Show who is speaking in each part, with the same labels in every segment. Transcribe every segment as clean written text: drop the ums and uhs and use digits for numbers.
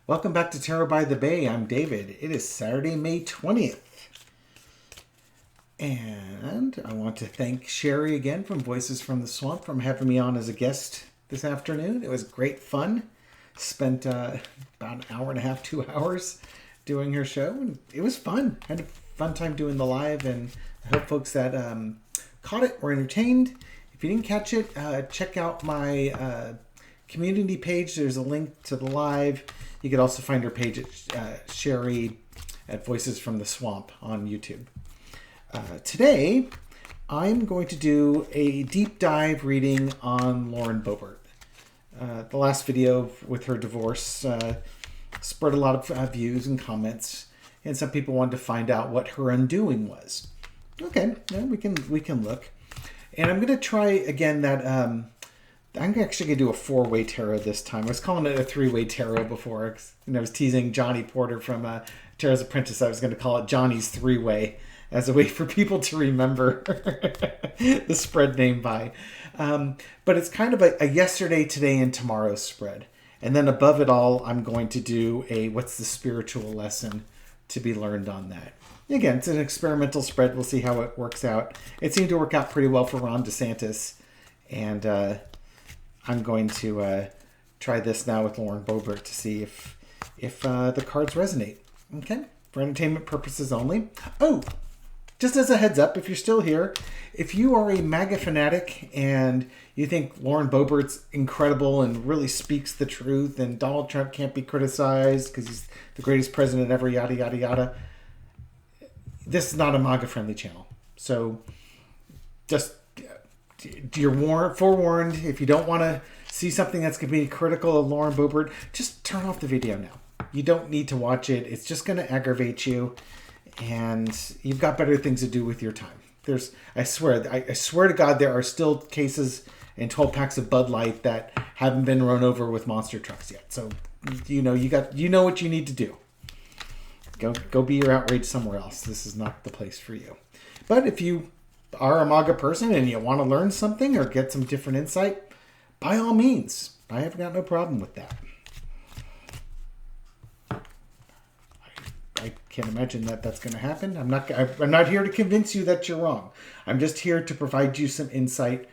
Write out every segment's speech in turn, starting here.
Speaker 1: Welcome back to Tarot by the Bay. I'm David. It is Saturday, May 20th. And I want to thank Sherry again from Voices from the Swamp for having me on as a guest this afternoon. It was great fun. Spent about an hour and a half, 2 hours doing her show. And it was fun. Had a fun time doing the live. And I hope folks that caught it were entertained. If you didn't catch it, check out my community page. There's a link to the live. You could also find her page at Sherry at Voices from the Swamp on YouTube. Today, I'm going to do a deep dive reading on Lauren Boebert. The last video with her divorce spread a lot of views and comments, and some people wanted to find out what her undoing was. Okay, yeah, we can look, and I'm going to try again that. I'm actually going to do a 4-way tarot this time. I was calling it a 3-way tarot before, and I was teasing Johnny Porter from Tarot's Apprentice. I was going to call it Johnny's 3-way as a way for people to remember the spread name by. But it's kind of a yesterday, today, and tomorrow spread. And then above it all, I'm going to do a what's the spiritual lesson to be learned on that. Again, it's an experimental spread. We'll see how it works out. It seemed to work out pretty well for Ron DeSantis. And I'm going to try this now with Lauren Boebert to see if the cards resonate. Okay? For entertainment purposes only. Oh! Just as a heads up, if you're still here, if you are a MAGA fanatic and you think Lauren Boebert's incredible and really speaks the truth and Donald Trump can't be criticized because he's the greatest president ever, yada, yada, yada, this is not a MAGA-friendly channel. So just, you're forewarned. If you don't want to see something that's going to be critical of Lauren Boebert, just turn off the video now. You don't need to watch it. It's just going to aggravate you. And you've got better things to do with your time. I swear to God, there are still cases and 12 packs of Bud Light that haven't been run over with monster trucks yet. So, you know what you need to do. Go be your outrage somewhere else. This is not the place for you. But if you are a MAGA person and you want to learn something or get some different insight, by all means, I have got no problem with that. I can't imagine that that's going to happen. I'm not here to convince you that you're wrong. I'm just here to provide you some insight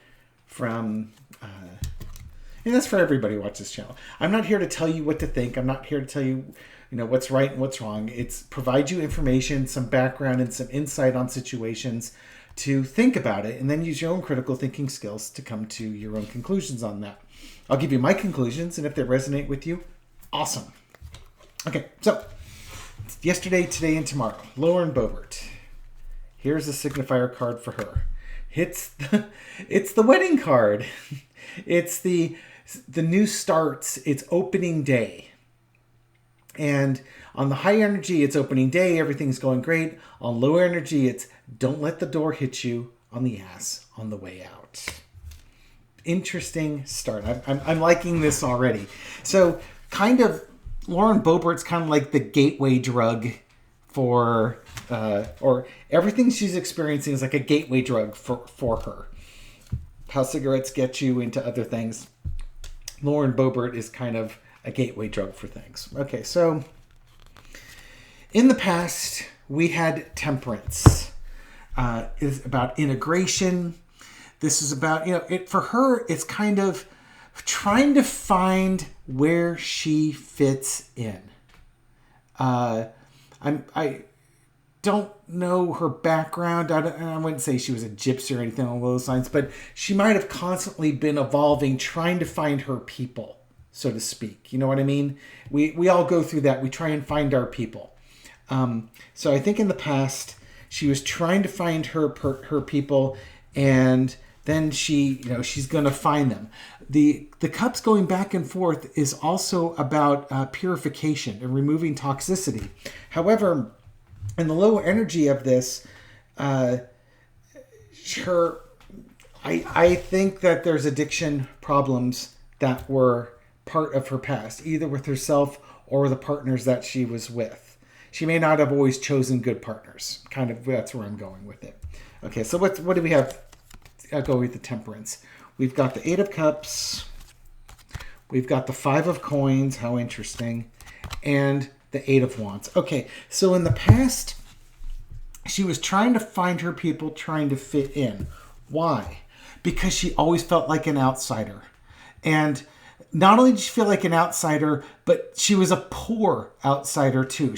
Speaker 1: from, and that's for everybody who watches this channel. I'm not here to tell you what to think. I'm not here to tell you, what's right and what's wrong. It's provide you information, some background, and some insight on situations to think about it, and then use your own critical thinking skills to come to your own conclusions on that. I'll give you my conclusions, and if they resonate with you, awesome. Okay, so yesterday, today, and tomorrow. Lauren Boebert. Here's a signifier card for her. It's the wedding card. It's the new starts. It's opening day. And on the high energy, it's opening day. Everything's going great. On low energy, it's don't let the door hit you on the ass on the way out. Interesting start. I'm liking this already. So kind of Lauren Boebert's kind of like the gateway drug for, or everything she's experiencing is like a gateway drug for her. How cigarettes get you into other things. Lauren Boebert is kind of a gateway drug for things. Okay, so in the past, we had temperance. It's about integration. This is about, for her, it's kind of trying to find where she fits in. I don't know her background. I wouldn't say she was a gypsy or anything along those lines, but she might have constantly been evolving, trying to find her people, so to speak. You know what I mean? We all go through that. We try and find our people. So I think in the past, she was trying to find her people, and then she's going to find them. The cups going back and forth is also about purification and removing toxicity. However, in the lower energy of this, I think that there's addiction problems that were part of her past, either with herself or the partners that she was with. She may not have always chosen good partners. Kind of, that's where I'm going with it. Okay, so what do we have? I'll go with the temperance. We've got the 8 of Cups. We've got the Five of Coins. How interesting. And the Eight of Wands. Okay, so in the past, she was trying to find her people, trying to fit in. Why? Because she always felt like an outsider. And not only did she feel like an outsider, but she was a poor outsider too.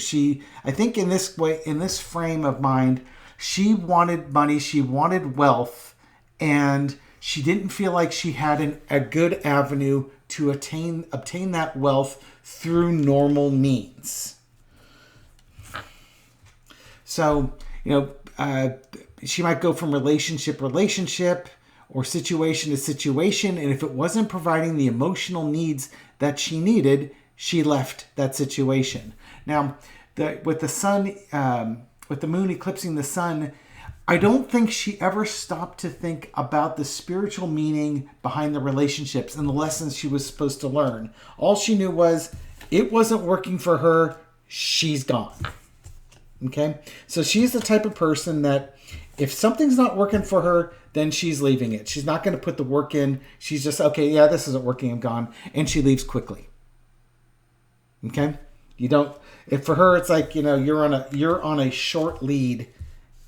Speaker 1: I think in this way, in this frame of mind, she wanted money, she wanted wealth, and she didn't feel like she had a good avenue to obtain that wealth through normal means. So, she might go from relationship or situation to situation, and if it wasn't providing the emotional needs that she needed, she left that situation. Now, with the sun, with the moon eclipsing the sun, I don't think she ever stopped to think about the spiritual meaning behind the relationships and the lessons she was supposed to learn. All she knew was it wasn't working for her. She's gone. Okay? So she's the type of person that if something's not working for her, then she's leaving it. She's not going to put the work in. She's just, okay, yeah, this isn't working. I'm gone. And she leaves quickly. Okay? If for her, it's like, you're on a short lead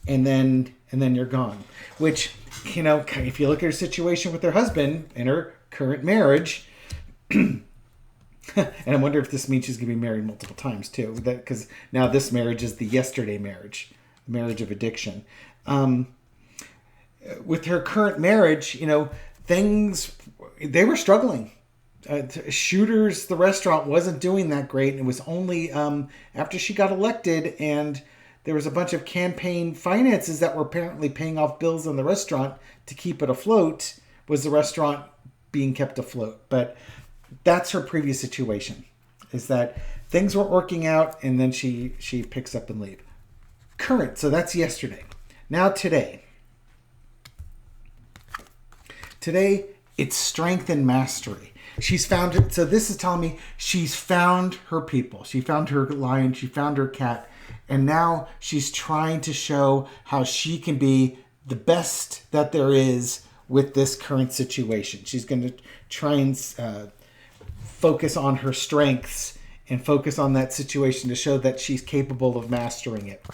Speaker 1: and then you're gone. Which, if you look at her situation with her husband in her current marriage, and I wonder if this means she's going to be married multiple times too, because now this marriage is the yesterday marriage, the marriage of addiction. With her current marriage, they were struggling. Shooters, the restaurant wasn't doing that great. And it was only after she got elected and there was a bunch of campaign finances that were apparently paying off bills in the restaurant to keep it afloat, was the restaurant being kept afloat. But that's her previous situation, is that things weren't working out and then she picks up and leaves. Current, so that's yesterday. Now today. Today, it's strength and mastery. She's found it. So this is telling me she's found her people. She found her lion. She found her cat. And now she's trying to show how she can be the best that there is with this current situation. She's going to try and focus on her strengths and focus on that situation to show that she's capable of mastering it.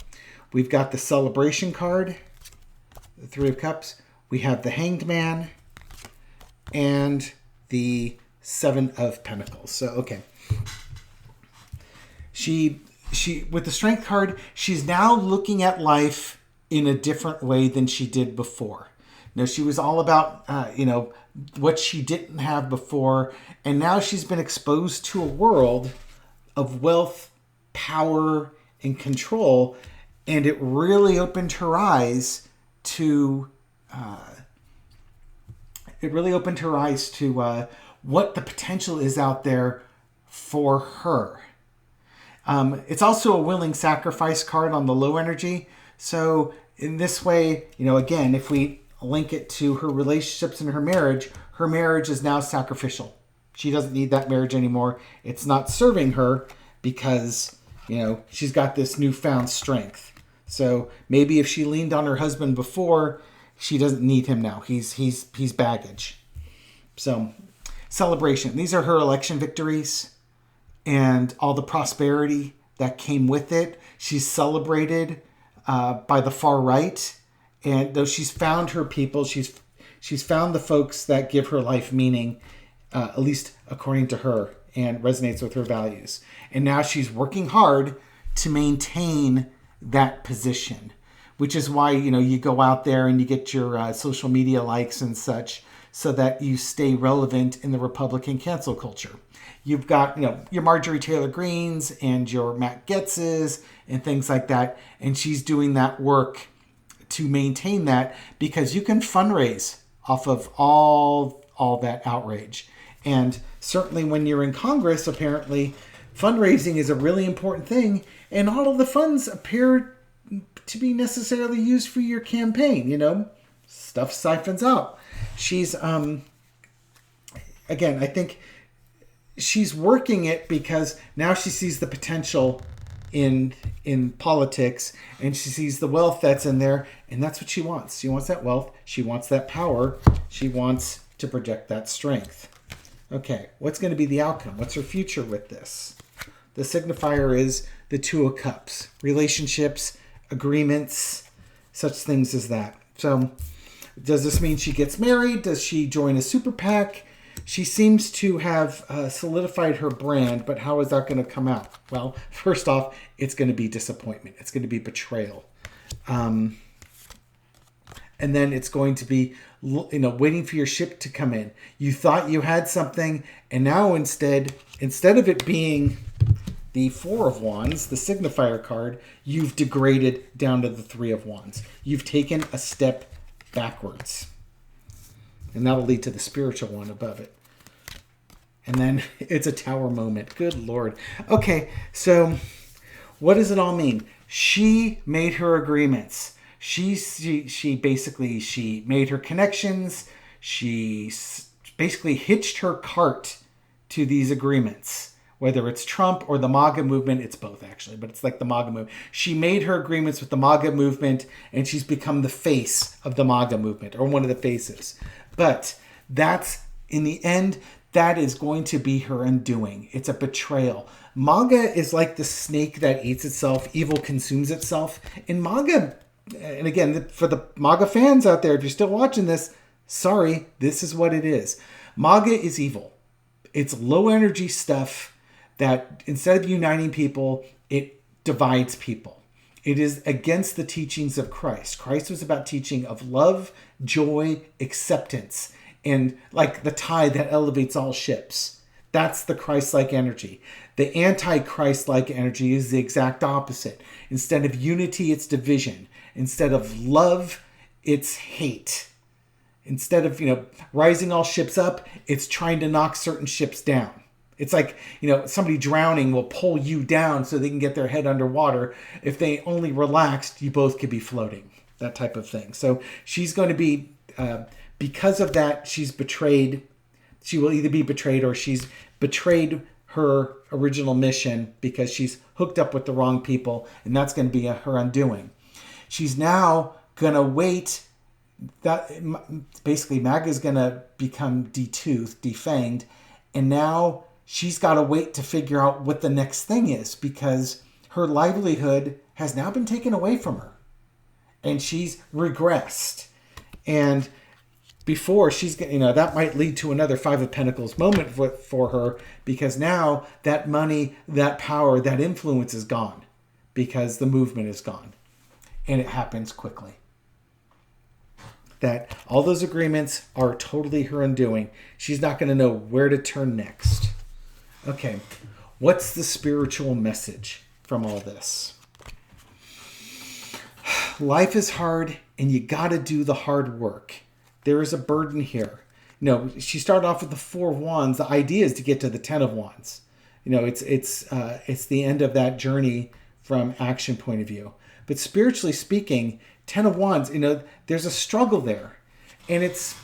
Speaker 1: We've got the celebration card, the Three of Cups. We have the Hanged Man and the Seven of Pentacles. So, okay. She with the Strength card, she's now looking at life in a different way than she did before. She was all about, what she didn't have before. And now she's been exposed to a world of wealth, power, and control. And it really opened her eyes to what the potential is out there for her. It's also a willing sacrifice card on the low energy. So in this way, again, if we link it to her relationships and her marriage is now sacrificial. She doesn't need that marriage anymore. It's not serving her because, she's got this newfound strength. So maybe if she leaned on her husband before, she doesn't need him now. He's baggage. So celebration. These are her election victories and all the prosperity that came with it. She's celebrated by the far right. And though she's found her people, she's found the folks that give her life meaning, at least according to her, and resonates with her values. And now she's working hard to maintain that position, which is why, you go out there and you get your social media likes and such so that you stay relevant in the Republican cancel culture. You've got, your Marjorie Taylor Greens and your Matt Getzes and things like that. And she's doing that work to maintain that because you can fundraise off of all that outrage. And certainly when you're in Congress, apparently fundraising is a really important thing. And all of the funds appear to be necessarily used for your campaign, stuff siphons out. She's, again, I think she's working it because now she sees the potential in politics and she sees the wealth that's in there, and that's what she wants. She wants that wealth. She wants that power. She wants to project that strength. Okay, what's going to be the outcome? What's her future with this? The signifier is the Two of Cups. Relationships, agreements, such things as that. So does this mean she gets married? Does she join a super PAC? She seems to have solidified her brand, but how is that going to come out? Well, first off, it's going to be disappointment. It's going to be betrayal. And then it's going to be, waiting for your ship to come in. You thought you had something, and now instead of it being the Four of Wands, the signifier card, you've degraded down to the Three of Wands. You've taken a step backwards. And that'll lead to the spiritual one above it. And then it's a Tower moment. Good Lord. Okay, so what does it all mean? She made her agreements. She made her connections. She basically hitched her cart to these agreements. Whether it's Trump or the MAGA movement, it's both actually, but it's like the MAGA movement. She made her agreements with the MAGA movement, and she's become the face of the MAGA movement, or one of the faces. But that's, in the end, that is going to be her undoing. It's a betrayal. MAGA is like the snake that eats itself. Evil consumes itself. And MAGA, and again, for the MAGA fans out there, if you're still watching this, sorry, this is what it is. MAGA is evil. It's low energy stuff that instead of uniting people, it divides people. It is against the teachings of Christ. Christ was about teaching of love, joy, acceptance, and like the tide that elevates all ships. That's the Christ-like energy. The anti-Christ-like energy is the exact opposite. Instead of unity, it's division. Instead of love, it's hate. Instead of, rising all ships up, it's trying to knock certain ships down. It's like, somebody drowning will pull you down so they can get their head underwater. If they only relaxed, you both could be floating. That type of thing. So she's going to be, because of that, she's betrayed. She will either be betrayed or she's betrayed her original mission because she's hooked up with the wrong people. And that's going to be her undoing. She's now going to wait. That basically MAGA is going to become detoothed, defanged. And now she's got to wait to figure out what the next thing is because her livelihood has now been taken away from her. And she's regressed. And before she's, that might lead to another Five of Pentacles moment for her because now that money, that power, that influence is gone because the movement is gone. And it happens quickly. That all those agreements are totally her undoing. She's not going to know where to turn next. Okay, what's the spiritual message from all this? Life is hard and you got to do the hard work. There is a burden here. She started off with the Four of Wands. The idea is to get to the Ten of Wands. It's the end of that journey from action point of view. But spiritually speaking, Ten of Wands, there's a struggle there. And it's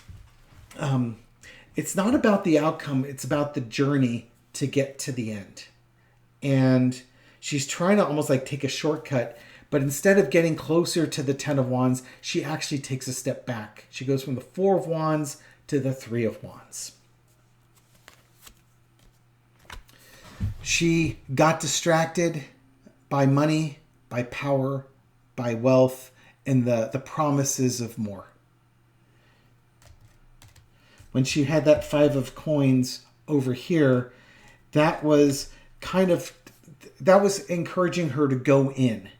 Speaker 1: not about the outcome. It's about the journey to get to the end. And she's trying to almost like take a shortcut. But instead of getting closer to the Ten of Wands, she actually takes a step back. She goes from the Four of Wands to the Three of Wands. She got distracted by money, by power, by wealth, and the promises of more. When she had that Five of Coins over here, that was encouraging her to go in.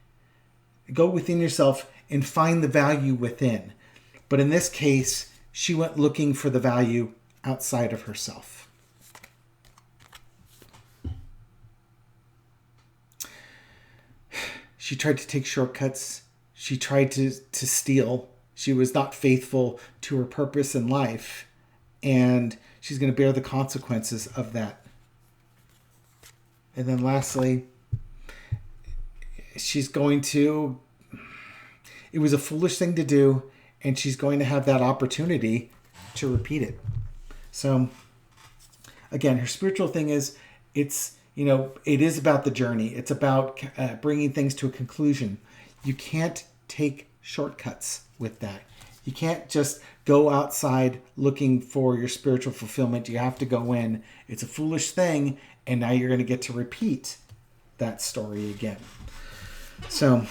Speaker 1: Go within yourself and find the value within. But in this case, she went looking for the value outside of herself. She tried to take shortcuts. She tried to steal. She was not faithful to her purpose in life. And she's going to bear the consequences of that. And then lastly, it was a foolish thing to do, and she's going to have that opportunity to repeat it. So again, her spiritual thing is, it is about the journey. It's about bringing things to a conclusion. You can't take shortcuts with that. You can't just go outside looking for your spiritual fulfillment. You have to go in. It's a foolish thing, and now you're going to get to repeat that story again. So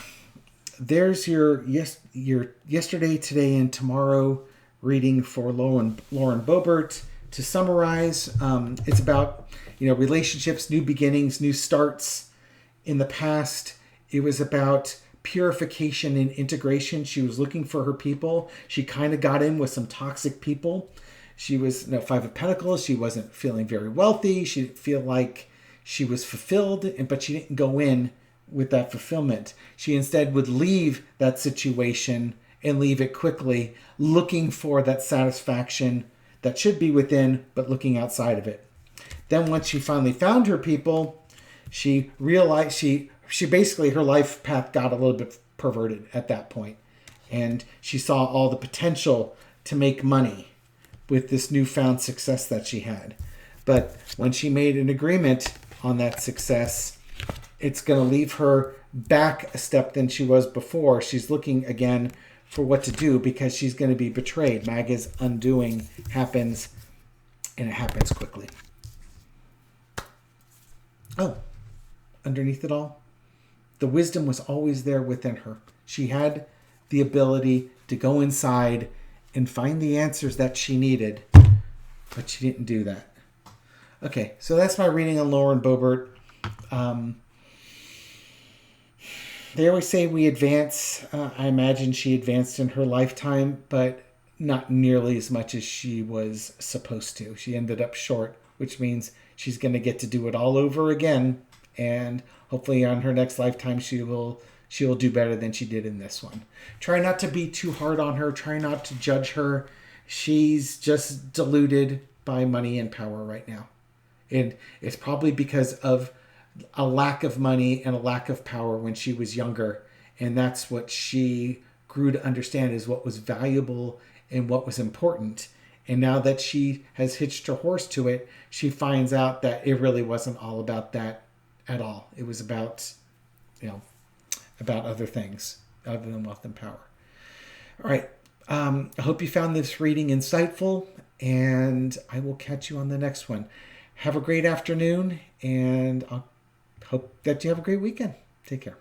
Speaker 1: there's your yesterday, today, and tomorrow reading for Lauren Boebert. To summarize, it's about relationships, new beginnings, new starts. In the past, it was about purification and integration. She was looking for her people. She kind of got in with some toxic people. She was Five of Pentacles. She wasn't feeling very wealthy. She didn't feel like she was fulfilled, but she didn't go in with that fulfillment. She instead would leave that situation and leave it quickly, looking for that satisfaction that should be within, but looking outside of it. Then once she finally found her people, she realized she basically, her life path got a little bit perverted at that point. And she saw all the potential to make money with this newfound success that she had. But when she made an agreement on that success, it's going to leave her back a step than she was before. She's looking again for what to do because she's going to be betrayed. Maga's undoing happens, and it happens quickly. Oh, underneath it all, the wisdom was always there within her. She had the ability to go inside and find the answers that she needed, but she didn't do that. Okay, so that's my reading on Lauren Boebert. They always say we advance. I imagine she advanced in her lifetime, but not nearly as much as she was supposed to. She ended up short, which means she's going to get to do it all over again. And hopefully on her next lifetime, she will do better than she did in this one. Try not to be too hard on her. Try not to judge her. She's just deluded by money and power right now. And it's probably because of a lack of money and a lack of power when she was younger. And that's what she grew to understand is what was valuable and what was important. And now that she has hitched her horse to it, she finds out that it really wasn't all about that at all. It was about, about other things other than wealth and power. All right. I hope you found this reading insightful, and I will catch you on the next one. Have a great afternoon, and I'll hope that you have a great weekend. Take care.